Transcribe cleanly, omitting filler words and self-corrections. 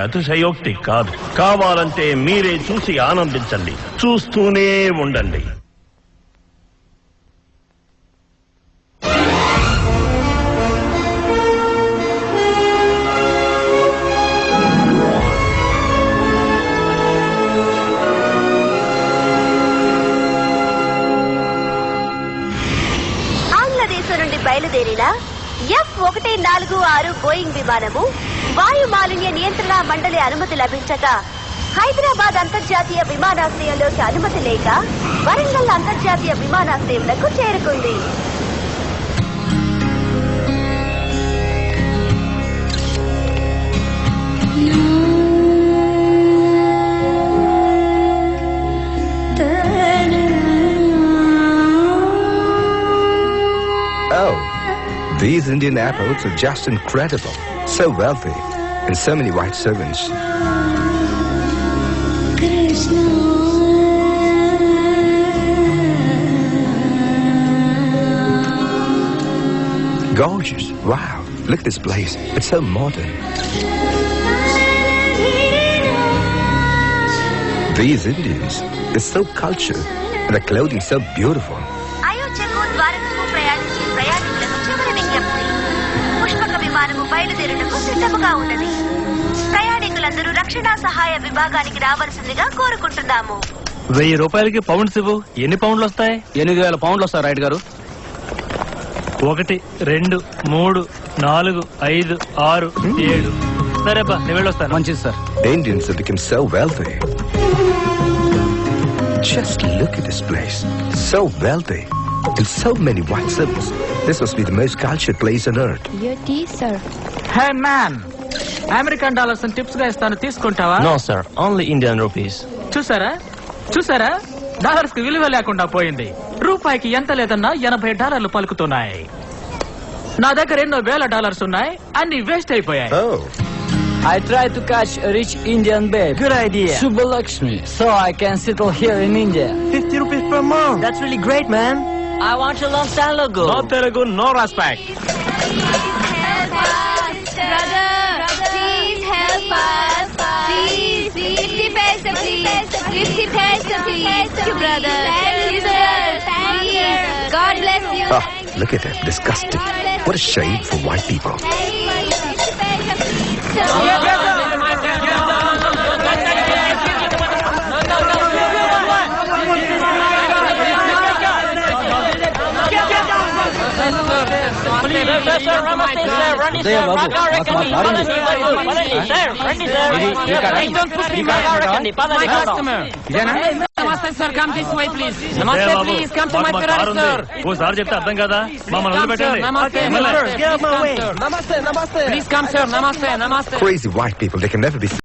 అతిశయోక్తి కాదు. కావాలంటే మీరే చూసి ఆనందించండి, చూస్తూనే ఉండండి. బయలుదేరిన F-146 బోయింగ్ విమానము వాయు మాలిన్య నియంత్రణ మండలి అనుమతి లభించక హైదరాబాద్ అంతర్జాతీయ విమానాశ్రయంలోకి అనుమతి లేక వరంగల్ అంతర్జాతీయ విమానాశ్రయంలో చేరుకుంది. These Indian airports are just incredible. So wealthy and so many white servants. Gorgeous. Wow. Look at this place. It's so modern. These Indians, they're so cultured and their clothing so beautiful. బయలుదేరుటకు సిద్ధముగా ఉన్నది. ప్రయాణికులందరూ రక్షణ సహాయ విభాగానికి రావాల్సిందిగా కోరుకుంటున్నాము. 1000 రూపాయలకి pounds ఇవ్వు. ఎన్ని పౌండ్లు వస్తాయి? 8000 పౌండ్లు వస్తాయి రైట్ గారు. 1 2 3 4 5 6 7. సరే అబ్బా, నేను వెళ్ళొస్తాను. మంచిది sir. Indians have become so wealthy. Just look at this place. So wealthy. And so many white servants. This must be the most cultured place on earth. Your tea, sir. Hey man, American dollars and tips గా ఇస్తాను, తీసుకుంటావా? No sir, only Indian rupees. చూసారా dollars కి విలువ లేకుండా పోయింది. రూపాయికి ఎంత లేదన్నా $80 పలుకుతున్నాయి. నా దగ్గర ఎన్నో వేల డాలర్స్ ఉన్నాయి, అన్ని వేస్ట్ అయిపోయాయి. Oh. I tried to catch a rich Indian babe. Good idea. Subbalakshmi. So I can settle here in India. 50 rupees per month. That's really great, man. I want to learn Telugu. No Telugu, no respect. Help us, brother. Please help us. Please, 50 paisa, please. 50 paisa, please. Thank you, brother. Thank you, sir. Thank you. God bless you. Ah, look at that. Disgusting. What a shame for white people. ఓసారి చెప్తే అర్థం కదా. మమ్మల్ని వదిలిపెట్టండి. Crazy white people, they can never be